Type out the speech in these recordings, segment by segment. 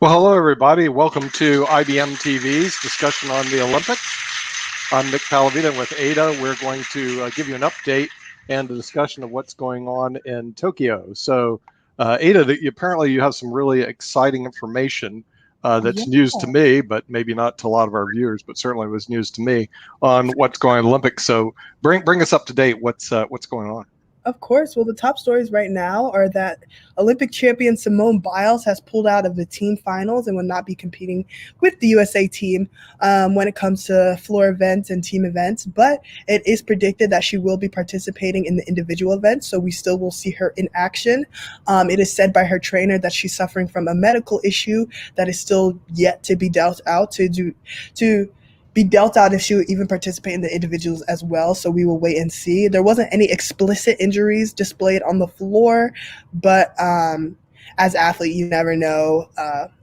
Well, hello, everybody. Welcome to IBM TV's discussion on the Olympics. I'm Nick Palavita with Ada. We're going to give you an update and a discussion of what's going on in Tokyo. So, Ada, apparently you have some really exciting information that's news to me, but maybe not to a lot of our viewers, but certainly was news to me on what's going on in the Olympics. So bring us up to date. What's going on? Of course. Well, the top stories right now are that Olympic champion Simone Biles has pulled out of the team finals and will not be competing with the USA team when it comes to floor events and team events. But it is predicted that she will be participating in the individual events, so we still will see her in action. It is said by her trainer that she's suffering from a medical issue that is still yet to be dealt out be dealt out if she would even participate in the individuals as well. So we will wait and see. There wasn't any explicit injuries displayed on the floor, but as athlete, you never know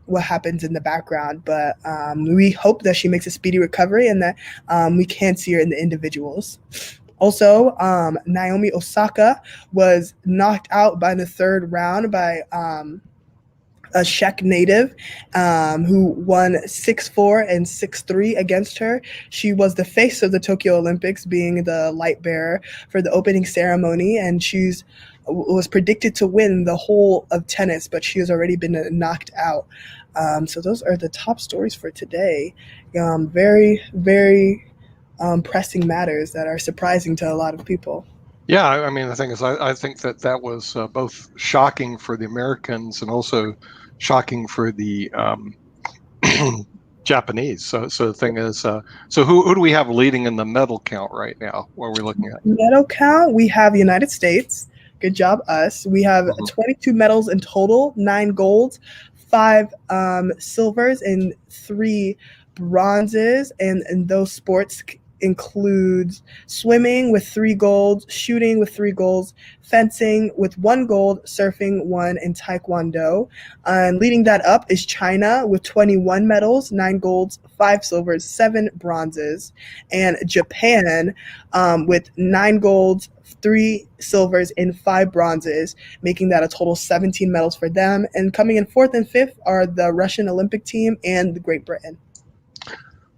what happens in the background. But we hope that she makes a speedy recovery and that we can see her in the individuals. Also, Naomi Osaka was knocked out by the third round by a Czech native who won 6-4 and 6-3 against her. She was the face of the Tokyo Olympics, being the light bearer for the opening ceremony, and was predicted to win the whole of tennis, but she has already been knocked out. So those are the top stories for today. Very, very pressing matters that are surprising to a lot of people. Yeah, I mean, the thing is, I think that was both shocking for the Americans and also shocking for the Japanese. So the thing is, so who do we have leading in the medal count right now? What are we looking at? Medal count, we have the United States. Good job, us. We have 22 medals in total, 9 golds, 5 silvers, and 3 bronzes. And those sports includes swimming with 3 golds, shooting with 3 golds, fencing with 1 gold, surfing 1, and taekwondo. And leading that up is China with 21 medals, 9 golds, 5 silvers, 7 bronzes, and Japan with 9 golds, 3 silvers, and 5 bronzes, making that a total 17 medals for them. And coming in 4th and 5th are the Russian Olympic team and the Great Britain.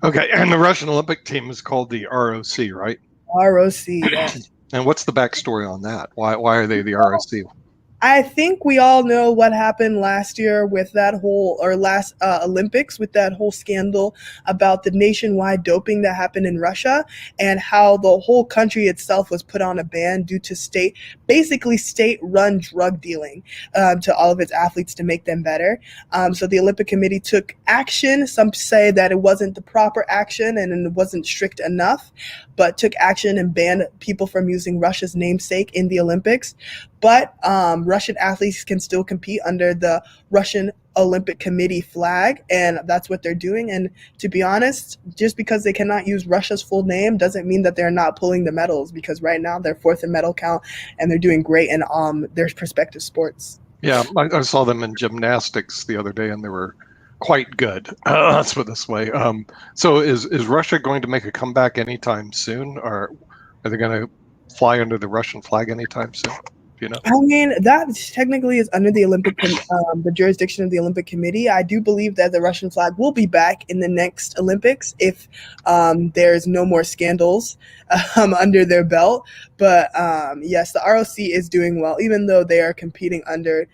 Okay, and the Russian Olympic team is called the ROC, right? ROC, yes. And what's the backstory on that? Why are they the ROC? I think we all know what happened last year with that last Olympics with that whole scandal about the nationwide doping that happened in Russia and how the whole country itself was put on a ban due to state-run drug dealing to all of its athletes to make them better. So the Olympic Committee took action. Some say that it wasn't the proper action and it wasn't strict enough, but took action and banned people from using Russia's namesake in the Olympics. But Russian athletes can still compete under the Russian Olympic Committee flag, and that's what they're doing. And to be honest, just because they cannot use Russia's full name doesn't mean that they're not pulling the medals, because right now they're 4th in medal count, and they're doing great in their respective sports. Yeah, I saw them in gymnastics the other day, and they were quite good. Let's put it this way. So is Russia going to make a comeback anytime soon, or are they going to fly under the Russian flag anytime soon? You know? I mean, that technically is under the the jurisdiction of the Olympic Committee. I do believe that the Russian flag will be back in the next Olympics if there's no more scandals under their belt. But yes, the ROC is doing well, even though they are competing under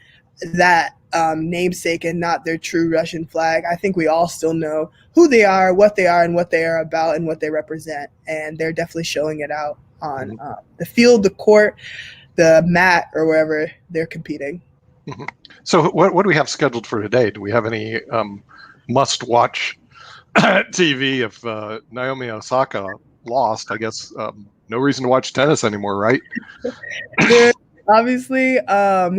that namesake and not their true Russian flag. I think we all still know who they are, and what they are about, and what they represent. And they're definitely showing it out on the field, the court, the mat, or wherever they're competing. Mm-hmm. So what do we have scheduled for today? Do we have any must-watch TV if Naomi Osaka lost? I guess no reason to watch tennis anymore, right? Obviously,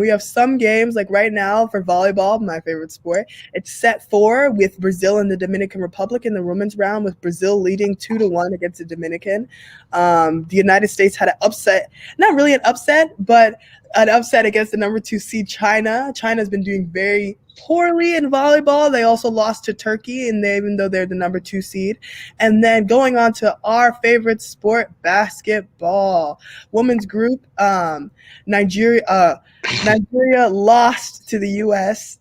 we have some games, like right now for volleyball, my favorite sport. It's set 4 with Brazil and the Dominican Republic in the women's round, with Brazil leading 2-1 against the Dominican. The United States had an upset, not really an upset, but an upset against the number 2 seed China. China's been doing very poorly in volleyball. They also lost to Turkey, and even though they're the number 2 seed. And then going on to our favorite sport, basketball. Women's group, Nigeria lost to the U.S.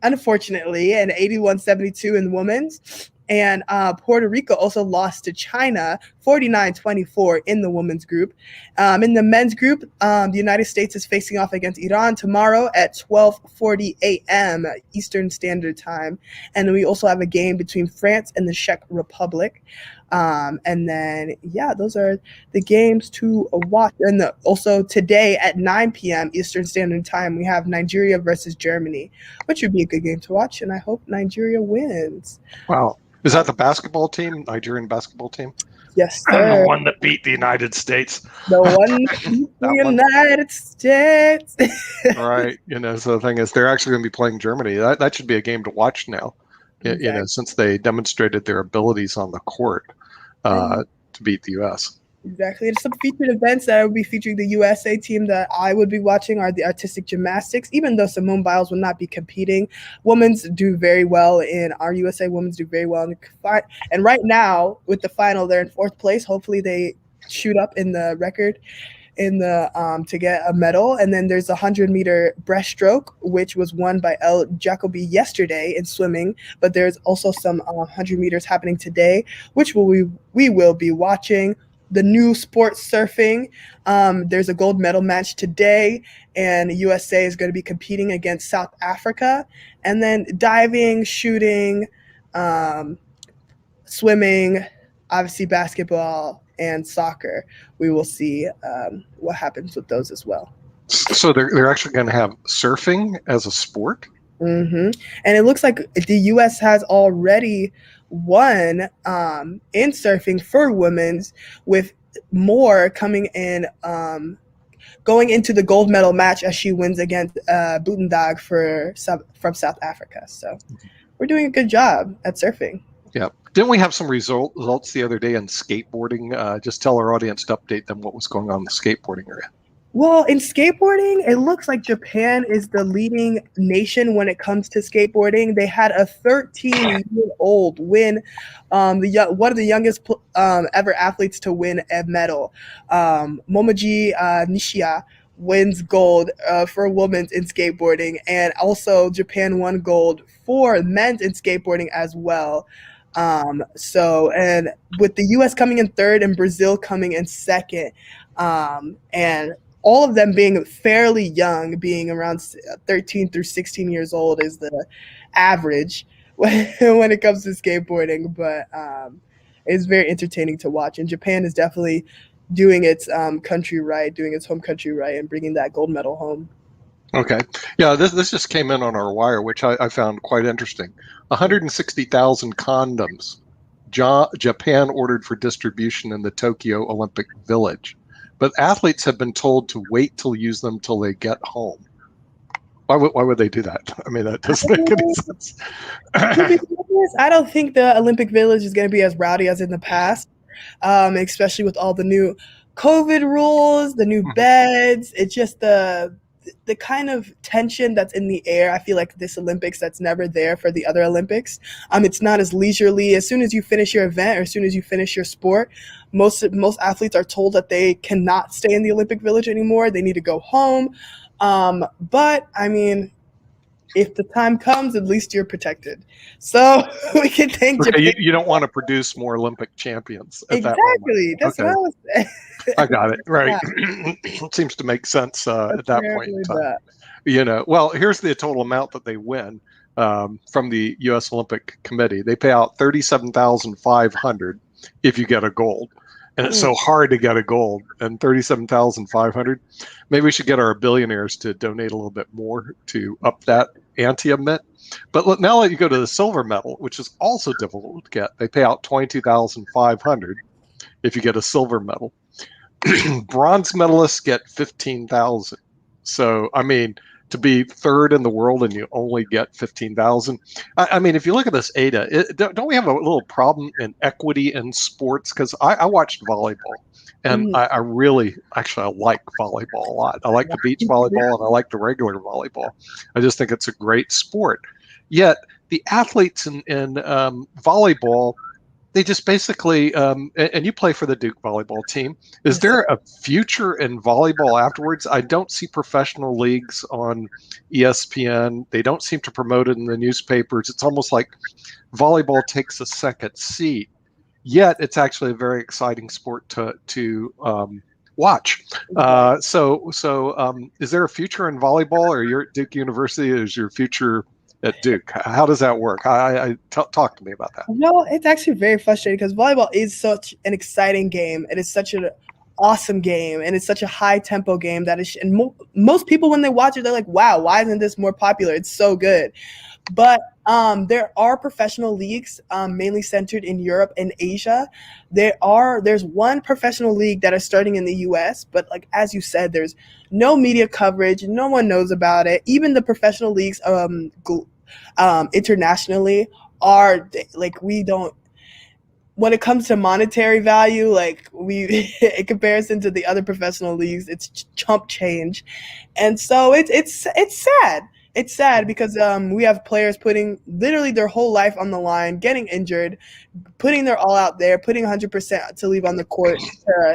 unfortunately, and 81-72 in women's. And Puerto Rico also lost to China 49-24 in the women's group. In the men's group, the United States is facing off against Iran tomorrow at 12:40 a.m. Eastern Standard Time. And we also have a game between France and the Czech Republic. And then, those are the games to watch. And also today at 9 p.m. Eastern Standard Time, we have Nigeria versus Germany, which would be a good game to watch. And I hope Nigeria wins. Wow. Is that the basketball team, Nigerian basketball team? Yes, sir. The one that beat the United States. The one that beat the United States. Right. So the thing is, they're actually going to be playing Germany. That should be a game to watch now, Exactly. since they demonstrated their abilities on the court to beat the U.S. Exactly. And some featured events that I would be featuring the USA team that I would be watching are the artistic gymnastics, even though Simone Biles will not be competing. Women's do very well our USA women's do very well in the fight. And right now, with the final, they're in 4th place. Hopefully they shoot up in the record to get a medal. And then there's a 100-meter breaststroke, which was won by Lydia Jacob yesterday in swimming. But there's also some 100 meters happening today, which we will be watching. The new sport, surfing. There's a gold medal match today, and USA is going to be competing against South Africa. And then diving, shooting, swimming, obviously basketball, and soccer. We will see what happens with those as well. So they're actually going to have surfing as a sport? Mm-hmm. And it looks like the U.S. has already won in surfing for women's, with more coming in, going into the gold medal match as she wins against Buitendag from South Africa. So we're doing a good job at surfing. Yeah. Didn't we have some results the other day in skateboarding? Just tell our audience to update them what was going on in the skateboarding area. Well, in skateboarding, it looks like Japan is the leading nation when it comes to skateboarding. They had a 13-year-old win, one of the youngest ever athletes to win a medal. Momoji Nishia wins gold for women in skateboarding, and also Japan won gold for men's in skateboarding as well. And with the U.S. coming in 3rd and Brazil coming in 2nd, and all of them being fairly young, being around 13 through 16 years old is the average when it comes to skateboarding. But it's very entertaining to watch. And Japan is definitely doing its country right, doing its home country right, and bringing that gold medal home. Okay. Yeah, this just came in on our wire, which I found quite interesting. 160,000 condoms Japan ordered for distribution in the Tokyo Olympic Village. But athletes have been told to wait to use them till they get home. Why would they do that? I mean, that doesn't make any sense. I don't think the Olympic Village is going to be as rowdy as in the past, especially with all the new COVID rules, the new beds. It's just the kind of tension that's in the air. I feel like this Olympics that's never there for the other Olympics. It's not as leisurely. As soon as you finish your event or as soon as you finish your sport, most athletes are told that they cannot stay in the Olympic Village anymore. They need to go home. But I mean, if the time comes, at least you're protected. So we can thank Japan. You don't want to produce more Olympic champions at exactly. that moment. That's what I was saying. I got it. Right. It seems to make sense at that point in time. Well, here's the total amount that they win from the U.S. Olympic Committee. They pay out $37,500 if you get a gold. And it's so hard to get a gold, and $37,500. Maybe we should get our billionaires to donate a little bit more to up that ante a bit. But now that you go to the silver medal, which is also difficult to get, they pay out $22,500 if you get a silver medal. Bronze medalists get $15,000. So, I mean, to be 3rd in the world and you only get $15,000. I mean, if you look at this, Ada, don't we have a little problem in equity in sports? Because I watched volleyball, And I really, actually, I like volleyball a lot. I like the beach volleyball and I like the regular volleyball. I just think it's a great sport. Yet the athletes in volleyball, they just basically, and you play for the Duke volleyball team. Is there a future in volleyball afterwards? I don't see professional leagues on ESPN. They don't seem to promote it in the newspapers. It's almost like volleyball takes a second seat. Yet it's actually a very exciting sport to watch. So is there a future in volleyball, or you're at Duke University? Is your future at Duke? How does that work? Talk to me about that. Well, it's actually very frustrating because volleyball is such an exciting game. It is such an awesome game, and it's such a high tempo game that is. And most people, when they watch it, they're like, "Wow, why isn't this more popular? It's so good." But there are professional leagues, mainly centered in Europe and Asia. There's one professional league that is starting in the U.S., but like as you said, there's no media coverage. No one knows about it. Even the professional leagues internationally are like, we don't. When it comes to monetary value, like in comparison to the other professional leagues, it's chump change, and so it's sad. It's sad because we have players putting literally their whole life on the line, getting injured, putting their all out there, putting 100% to leave on the court,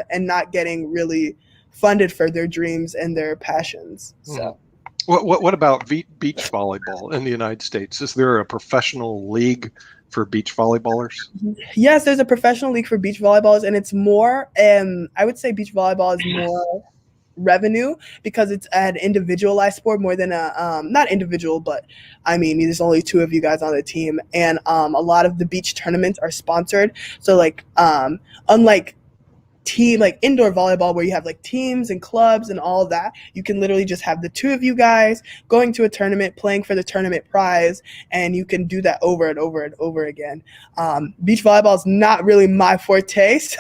and not getting really funded for their dreams and their passions. So, what about beach volleyball in the United States? Is there a professional league for beach volleyballers? Yes, there's a professional league for beach volleyballers, and it's more. I would say beach volleyball is more revenue because it's an individualized sport more than a not individual, but I mean there's only two of you guys on the team, and a lot of the beach tournaments are sponsored. So like unlike indoor volleyball where you have like teams and clubs and all of that, you can literally just have the two of you guys going to a tournament, playing for the tournament prize, and you can do that over and over and over again. Beach volleyball is not really my forte, so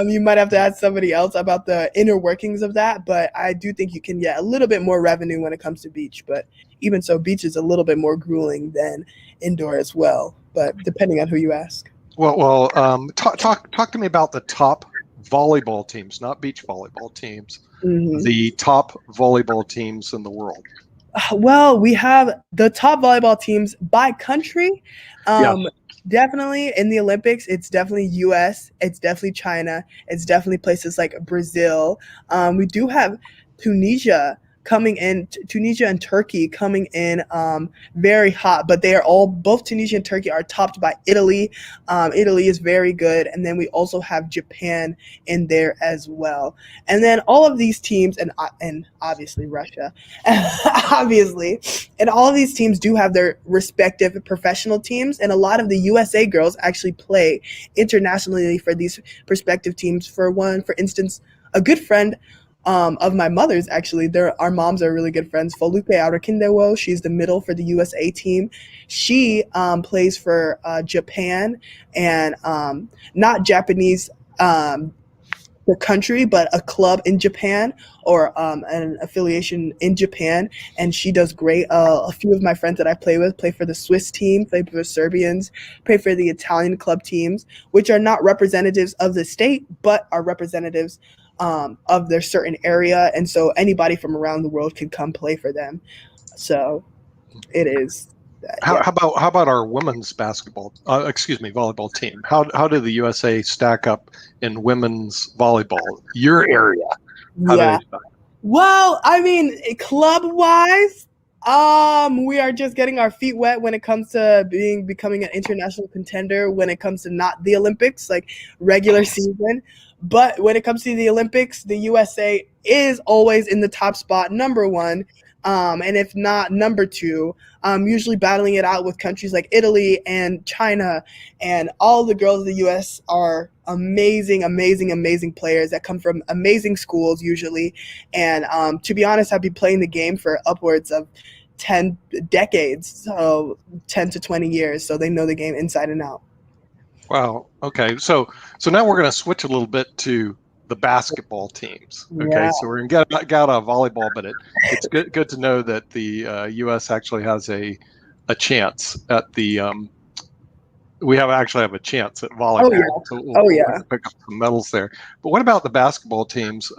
you might have to ask somebody else about the inner workings of that, but I do think you can get a little bit more revenue when it comes to beach. But even so, beach is a little bit more grueling than indoor as well, but depending on who you ask. Well, talk to me about the top volleyball teams, not beach volleyball teams, the top volleyball teams in the world. Well, we have the top volleyball teams by country. Definitely in the Olympics, it's definitely US, it's definitely China, it's definitely places like Brazil. We do have Tunisia and Turkey coming in very hot, but they are both Tunisia and Turkey are topped by Italy. Italy is very good, and then we also have Japan in there as well. And then all of these teams, and obviously Russia, obviously, and all of these teams do have their respective professional teams, and a lot of the USA girls actually play internationally for these respective teams. For instance, a good friend of my mother's, actually, our moms are really good friends. Folupe Aurakindewo, she's the middle for the USA team. She plays for Japan, and not Japanese, the country, but a club in Japan, or an affiliation in Japan, and she does great. A few of my friends that I play with play for the Swiss team, play for the Serbians, play for the Italian club teams, which are not representatives of the state, but are representatives of their certain area, and so anybody from around the world can come play for them. So it is. How about our women's volleyball team? How do the USA stack up in women's volleyball? Your area. Well, I mean, club wise, we are just getting our feet wet when it comes to becoming an international contender when it comes to not the Olympics, like regular season. But when it comes to the Olympics, the USA is always in the top spot, number one, and if not number two, usually battling it out with countries like Italy and China. And all the girls of the US are amazing, amazing, amazing players that come from amazing schools usually. And to be honest, I've been playing the game for upwards of 10 decades, so 10 to 20 years, so they know the game inside and out. Wow. Okay. So now we're going to switch a little bit to the basketball teams. Okay. So we're going to get out of volleyball, but it's good to know that the U.S. actually has a chance at the we actually have a chance at volleyball. Oh yeah. So Oh we'll yeah. pick up some medals there. But what about the basketball teams?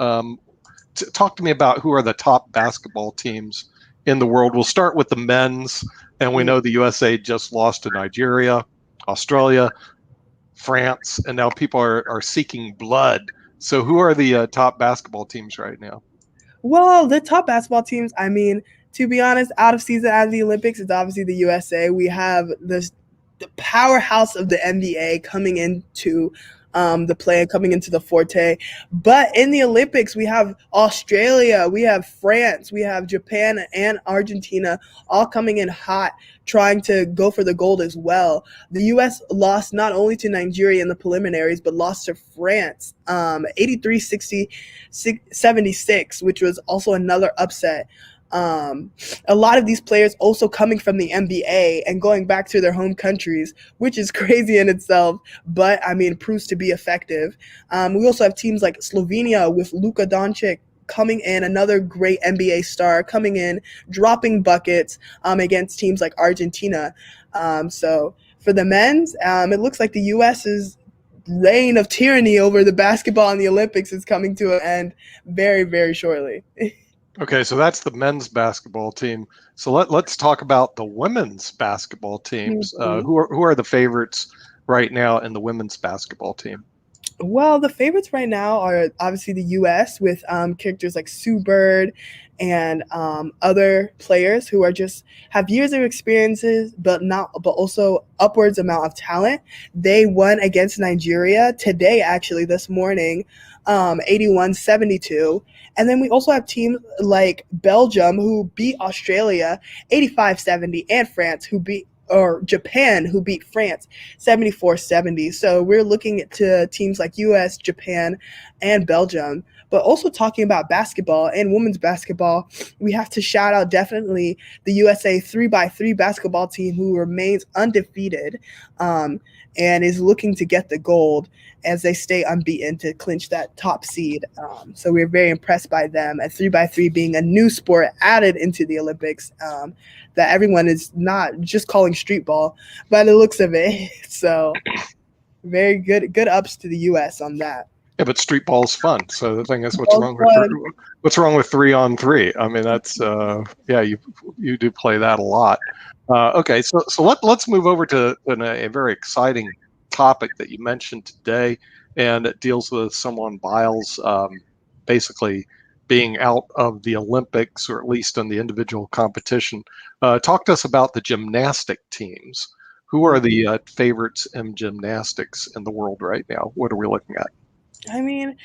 Talk to me about who are the top basketball teams in the world. We'll start with the men's, and we know the USA just lost to Nigeria, Australia, France, and now people are seeking blood. So who are the top basketball teams right now? Well, the top basketball teams, I mean, to be honest, out of season out of the Olympics, it's obviously the USA. We have the powerhouse of the NBA coming into the play, coming into the forte. But in the Olympics, we have Australia, we have France, we have Japan and Argentina all coming in hot, trying to go for the gold as well. The U.S. lost not only to Nigeria in the preliminaries, but lost to France 83-76, which was also another upset. A lot of these players also coming from the NBA and going back to their home countries, which is crazy in itself, but I mean, proves to be effective. We also have teams like Slovenia with Luka Doncic coming in, another great NBA star coming in, dropping buckets against teams like Argentina. So for the men's, it looks like the U.S.'s reign of tyranny over the basketball in the Olympics is coming to an end very, very shortly. Okay, so that's the men's basketball team. So let's talk about the women's basketball teams. Mhm. Who are the favorites right now in the women's basketball team? Well, the favorites right now are obviously the U.S. with characters like Sue Bird and other players who are just have years of experiences, but also upwards amount of talent. They won against Nigeria today, actually this morning, 81-72. And then we also have teams like Belgium who beat Australia 85-70, and France or Japan who beat France 74-70. So we're looking to teams like US, Japan, and Belgium. But also talking about basketball and women's basketball, we have to shout out definitely the USA 3x3 basketball team who remains undefeated and is looking to get the gold as they stay unbeaten to clinch that top seed. So we're very impressed by them. And 3x3 being a new sport added into the Olympics that everyone is not just calling street ball by the looks of it. So very good ups to the U.S. on that. Yeah, but street ball is fun. So the thing is, what's Ball's wrong with 3-on-3? I mean, that's you do play that a lot. Okay, so let's move over to a very exciting topic that you mentioned today, and it deals with Simone Biles basically being out of the Olympics, or at least in the individual competition. Talk to us about the gymnastic teams. Who are the favorites in gymnastics in the world right now? What are we looking at? I mean,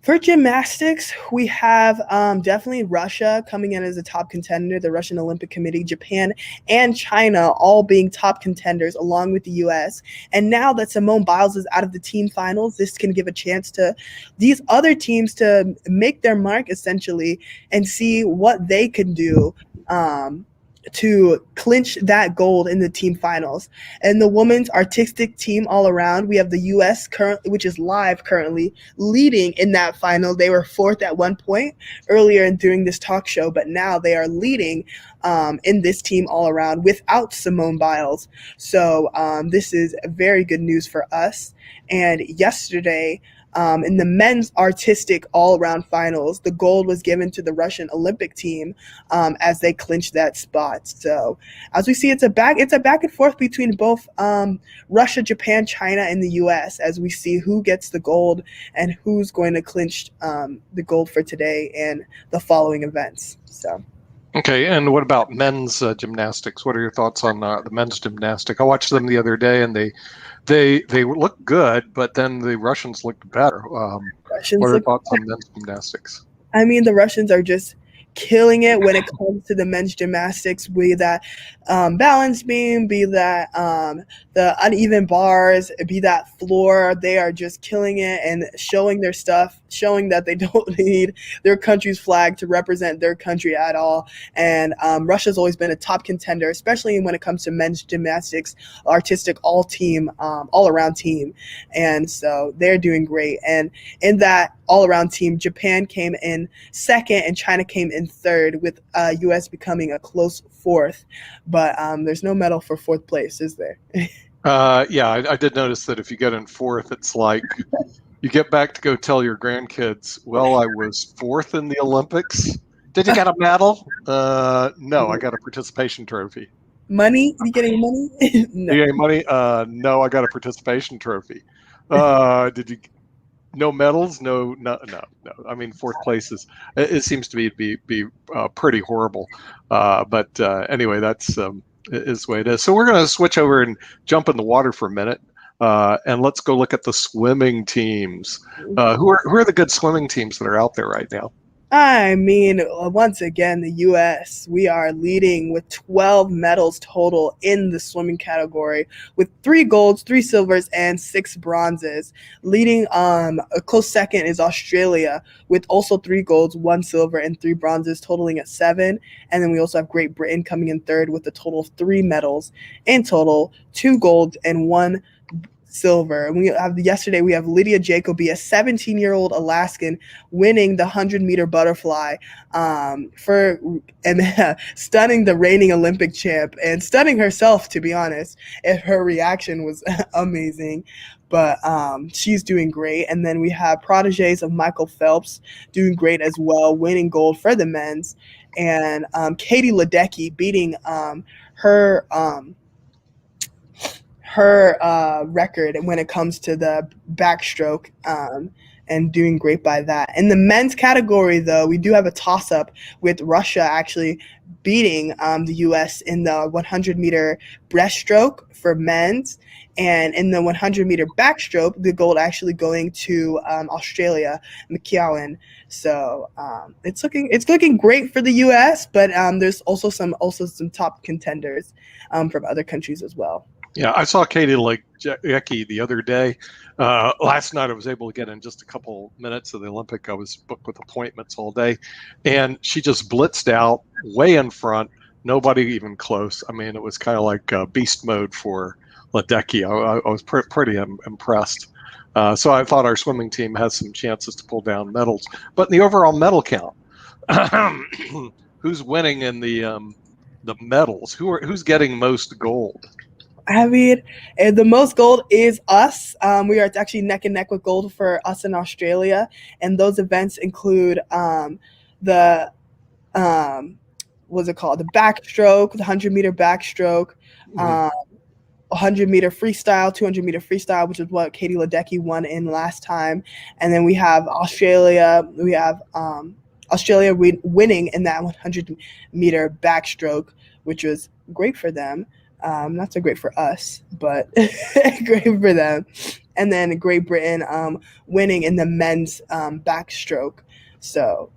for gymnastics, we have definitely Russia coming in as a top contender, the Russian Olympic Committee, Japan, and China all being top contenders along with the U.S. And now that Simone Biles is out of the team finals, this can give a chance to these other teams to make their mark essentially and see what they can do to clinch that gold in the team finals. And the women's artistic team all around, we have the U.S. currently, which is live currently, leading in that final. They were fourth at one point earlier during this talk show, but now they are leading in this team all around without Simone Biles. So this is very good news for us. And yesterday, in the men's artistic all-around finals, the gold was given to the Russian Olympic team as they clinched that spot. So, as we see, it's a back and forth between both Russia, Japan, China, and the U.S. as we see who gets the gold and who's going to clinch the gold for today and the following events. So. Okay, and what about men's gymnastics? What are your thoughts on the men's gymnastic? I watched them the other day, and they look good, but then the Russians looked better. What are your thoughts on men's gymnastics? I mean, the Russians are just killing it when it comes to the men's gymnastics, be that balance beam, be that the uneven bars, be that floor. They are just killing it and showing their stuff, showing that they don't need their country's flag to represent their country at all. And Russia's always been a top contender, especially when it comes to men's gymnastics, artistic all-around team. And so they're doing great. And in that all-around team, Japan came in second and China came in third, with U.S. becoming a close fourth. But there's no medal for fourth place, is there? Yeah, I did notice that if you get in fourth, it's like you get back to go tell your grandkids, well, I was fourth in the Olympics. Did you get a medal? No, I got a participation trophy. Money? You getting money? No. You get any money? No, I got a participation trophy. Did you? No medals? No, no, no, no. I mean, fourth place it seems to me to be pretty horrible. But anyway, that's is the way it is. So we're going to switch over and jump in the water for a minute, and let's go look at the swimming teams. Who are the good swimming teams that are out there right now? I mean, once again, the U.S., we are leading with 12 medals total in the swimming category, with 3 golds, 3 silvers, and 6 bronzes. Leading a close second is Australia, with also 3 golds, 1 silver, and 3 bronzes, totaling at 7. And then we also have Great Britain coming in third with a total of 3 medals in total, 2 golds, and 1 silver. And yesterday we have Lydia Jacob, a 17-year-old Alaskan, winning the 100-meter butterfly stunning the reigning Olympic champ and stunning herself, to be honest. Her reaction was amazing. But she's doing great. And then we have proteges of Michael Phelps doing great as well, winning gold for the men's. And Katie Ledecky beating her record when it comes to the backstroke, and doing great by that. In the men's category, though, we do have a toss-up with Russia actually beating the U.S. in the 100-meter breaststroke for men's. And in the 100-meter backstroke, the gold actually going to Australia, McKeown. So it's looking great for the U.S., but there's also some top contenders from other countries as well. Yeah, I saw Katie Ledecky the other day. Last night I was able to get in just a couple minutes of the Olympic. I was booked with appointments all day, and she just blitzed out way in front. Nobody even close. I mean, it was kind of like beast mode for Ledecky. I was pretty impressed. So I thought our swimming team has some chances to pull down medals. But in the overall medal count, who's winning in the medals? Who's getting most gold? I mean, the most gold is us. We are actually neck and neck with gold for us in Australia. And those events include the, what's it called? The backstroke, the 100-meter backstroke, 100-meter freestyle, 200-meter freestyle, which is what Katie Ledecky won in last time. And then we have Australia. We have Australia winning in that 100-meter backstroke, which was great for them. Not so great for us, but great for them. And then Great Britain winning in the men's backstroke. So,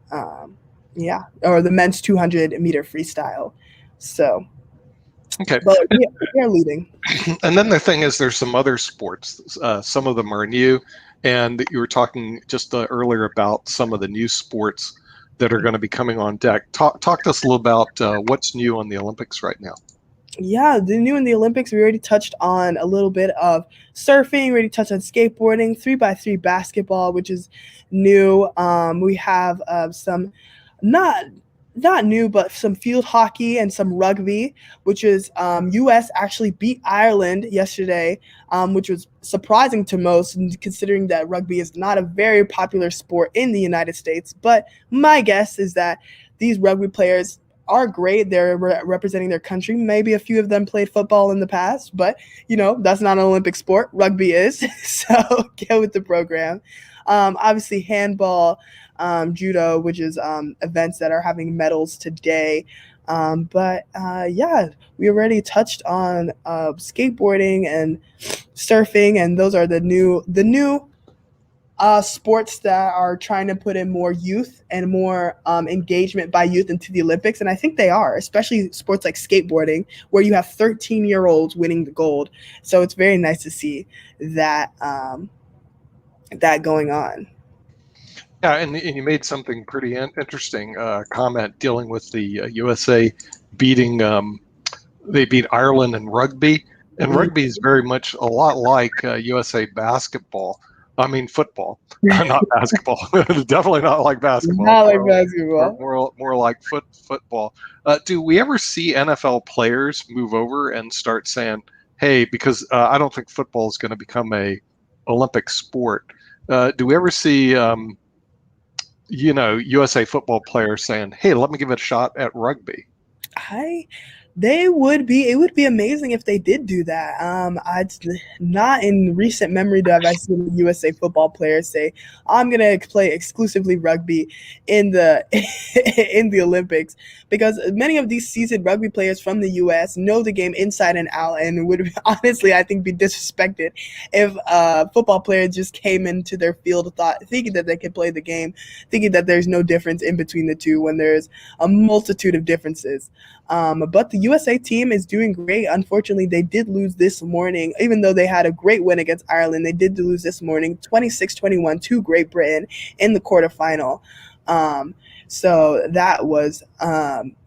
yeah, or the men's 200-meter freestyle. So, okay. But we're leading. And then the thing is, there's some other sports. Some of them are new. And you were talking just earlier about some of the new sports that are going to be coming on deck. Talk to us a little about what's new on the Olympics right now. Yeah, the new in the Olympics, we already touched on a little bit of surfing, we already touched on skateboarding, 3x3 basketball, which is new. We have some not new, but some field hockey and some rugby, which is U.S. actually beat Ireland yesterday, which was surprising to most, considering that rugby is not a very popular sport in the United States. But my guess is that these rugby players are great. They're representing their country. Maybe a few of them played football in the past, but that's not an Olympic sport. Rugby is. So get with the program. Obviously handball, judo, which is events that are having medals today. But we already touched on skateboarding and surfing, and those are the new sports that are trying to put in more youth and more engagement by youth into the Olympics. And I think they are, especially sports like skateboarding, where you have 13-year-olds winning the gold. So it's very nice to see that that going on. Yeah, and you made something pretty interesting comment dealing with the USA beating, they beat Ireland in rugby. And rugby is very much a lot like USA basketball. I mean, football, not basketball. Definitely not like basketball. Not like basketball. More like football. Do we ever see NFL players move over and start saying, hey, because I don't think football is going to become a Olympic sport. Do we ever see, USA football players saying, hey, let me give it a shot at rugby? I They would be, it would be amazing if they did do that. I not in recent memory do have I seen a USA football player say, I'm gonna play exclusively rugby in the in the Olympics, because many of these seasoned rugby players from the US know the game inside and out, and would honestly, I think, be disrespected if a football player just came into their field thinking that they could play the game, thinking that there's no difference in between the two when there's a multitude of differences. But the USA team is doing great. Unfortunately, they did lose this morning. Even though they had a great win against Ireland, they did lose this morning 26-21 to Great Britain in the quarterfinal. So that was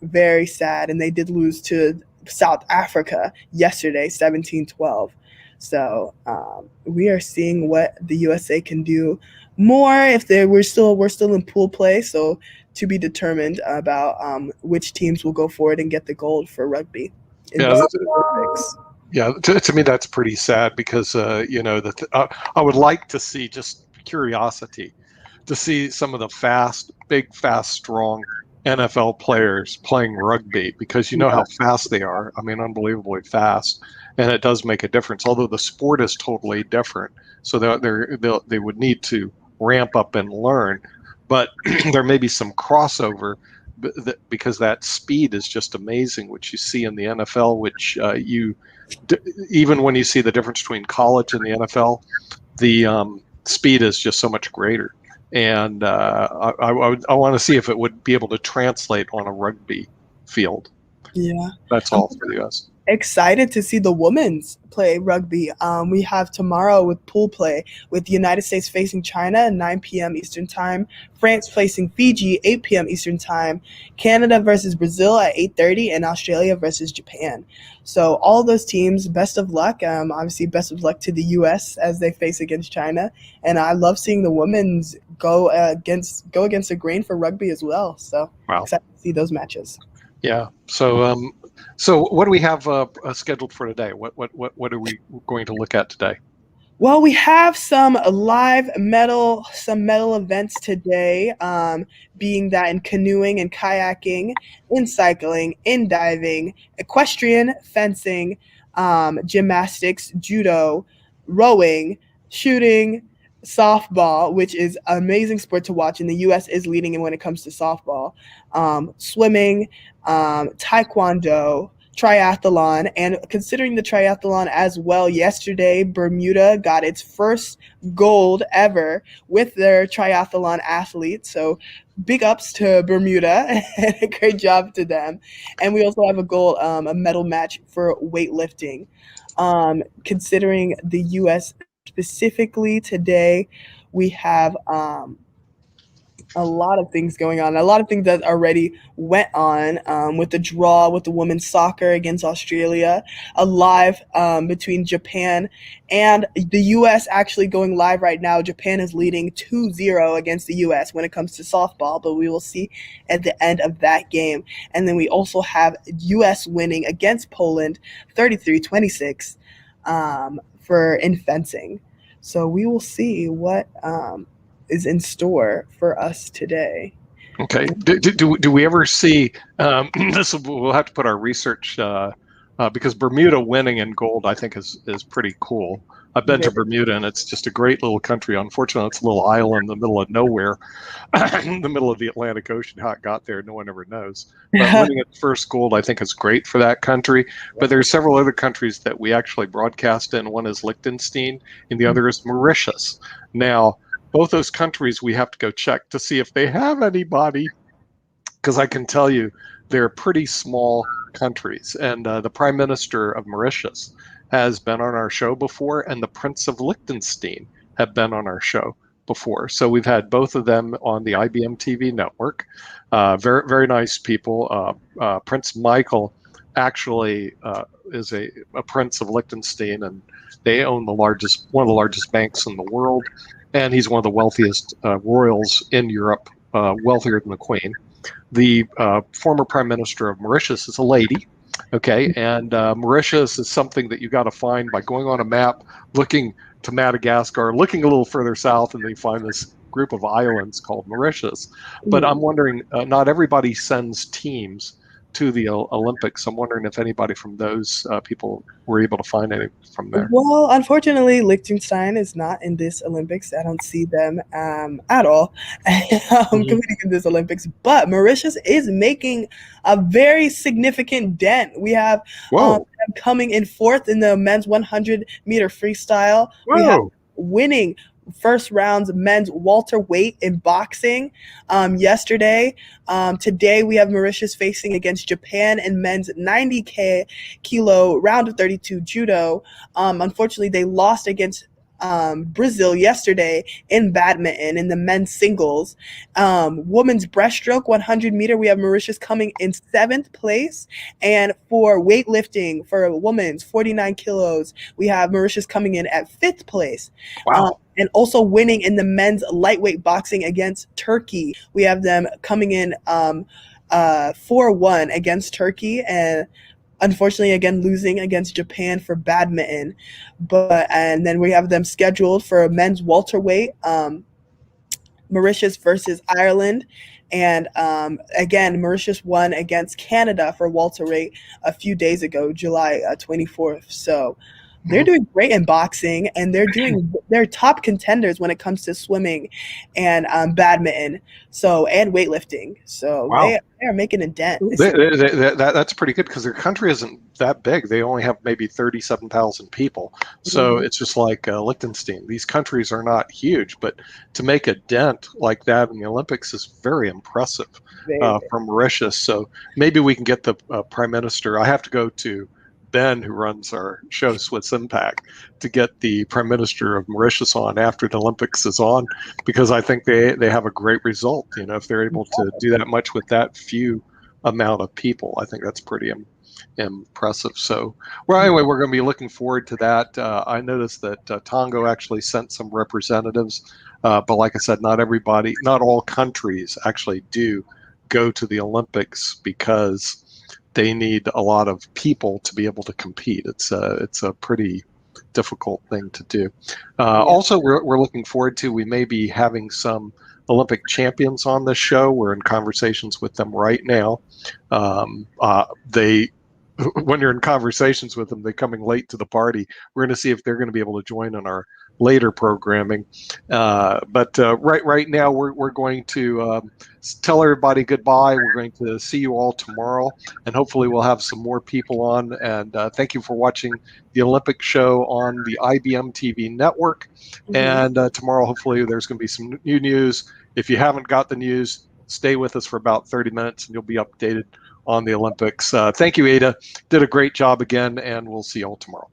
very sad. And they did lose to South Africa yesterday, 17-12. So we are seeing what the USA can do more if we're still in pool play. So to be determined about which teams will go forward and get the gold for rugby in Yeah, the Olympics. yeah. To me, that's pretty sad because I would like to see, just curiosity, to see some of the big, fast, strong NFL players playing rugby, because you know how fast they are. I mean, unbelievably fast, and it does make a difference. Although the sport is totally different, so they would need to ramp up and learn, but there may be some crossover because that speed is just amazing, which you see in the NFL, which even when you see the difference between college and the NFL, the speed is just so much greater. And I want to see if it would be able to translate on a rugby field. Yeah. That's all for the US. Excited to see the women's play rugby. We have tomorrow with pool play, with the United States facing China at 9 p.m. Eastern Time, France facing Fiji 8 p.m. Eastern Time, Canada versus Brazil at 8:30, and Australia versus Japan. So all those teams, best of luck. Obviously, best of luck to the U.S. as they face against China. And I love seeing the women's go against the grain for rugby as well. So Wow. excited to see those matches. Yeah. So what do we have scheduled for today? What are we going to look at today? Well, we have some medal events today, being that in canoeing and kayaking, in cycling, in diving, equestrian, fencing, gymnastics, judo, rowing, shooting, softball, which is an amazing sport to watch, and the U.S. is leading in when it comes to softball, swimming, taekwondo, triathlon. And considering the triathlon as well, yesterday Bermuda got its first gold ever with their triathlon athletes. So big ups to Bermuda and a great job to them. And we also have a medal match for weightlifting. Considering the US specifically today, we have a lot of things going on, a lot of things that already went on, with the draw with the women's soccer against Australia, a live between Japan and the U.S. actually going live right now. Japan is leading 2-0 against the U.S. when it comes to softball, but we will see at the end of that game. And then we also have U.S. winning against Poland 33-26 in fencing. So we will see what is in store for us today. Okay. Do we ever see this? We'll have to put our research because Bermuda winning in gold, I think, is pretty cool. I've been to Bermuda, and it's just a great little country. Unfortunately, it's a little island in the middle of nowhere, in the middle of the Atlantic Ocean. How it got there, no one ever knows. But winning its first gold, I think, is great for that country. But there are several other countries that we actually broadcast in. One is Liechtenstein, and the other is Mauritius. Now, both those countries, we have to go check to see if they have anybody, because I can tell you they're pretty small countries. And the Prime Minister of Mauritius has been on our show before, and the Prince of Liechtenstein have been on our show before. So we've had both of them on the IBM TV network. Very, very nice people. Prince Michael actually is a Prince of Liechtenstein, and they own one of the largest banks in the world. And he's one of the wealthiest royals in Europe, wealthier than the Queen. The former Prime Minister of Mauritius is a lady, Okay, and Mauritius is something that you got to find by going on a map, looking to Madagascar, looking a little further south, and then you find this group of islands called Mauritius. But I'm wondering, not everybody sends teams to the Olympics. I'm wondering if anybody from those people were able to find any from there. Well, unfortunately, Liechtenstein is not in this Olympics. I don't see them at all competing in this Olympics. But Mauritius is making a very significant dent. We have them coming in fourth in the men's 100-meter freestyle. We have winning first rounds men's welterweight in boxing yesterday. Today we have Mauritius facing against Japan in men's 90 kilo round of 32 judo. Unfortunately, they lost against Brazil yesterday in badminton in the men's singles. Women's breaststroke 100-meter, we have Mauritius coming in 7th place. And for weightlifting for women's 49 kilos, we have Mauritius coming in at 5th place. Wow. And also winning in the men's lightweight boxing against Turkey. We have them coming in 4-1 against Turkey, and unfortunately again losing against Japan for badminton. And then we have them scheduled for men's welterweight, Mauritius versus Ireland. And again, Mauritius won against Canada for welterweight a few days ago, July 24th. So they're doing great in boxing, and they're top contenders when it comes to swimming and badminton, and weightlifting. So they are making a dent. That's pretty good because their country isn't that big. They only have maybe 37,000 people. So it's just like Liechtenstein. These countries are not huge, but to make a dent like that in the Olympics is very impressive from Mauritius. So maybe we can get the Prime Minister. I have to go to Ben, who runs our show, Swiss Impact, to get the Prime Minister of Mauritius on after the Olympics is on, because I think they have a great result. You know, if they're able to do that much with that few amount of people, I think that's pretty impressive. So, well, anyway, we're going to be looking forward to that. I noticed that Tonga actually sent some representatives, but like I said, not all countries actually do go to the Olympics because they need a lot of people to be able to compete. It's a pretty difficult thing to do. Also, we're looking forward to, we may be having some Olympic champions on this show. We're in conversations with them right now. When you're in conversations with them, they're coming late to the party. We're going to see if they're going to be able to join in our later programming. But right now, we're going to tell everybody goodbye. We're going to see you all tomorrow, and hopefully we'll have some more people on. And thank you for watching the Olympic show on the IBM TV network. And tomorrow, hopefully, there's going to be some new news. If you haven't got the news, stay with us for about 30 minutes, and you'll be updated on the Olympics. Thank you, Ada. Did a great job again, and we'll see you all tomorrow.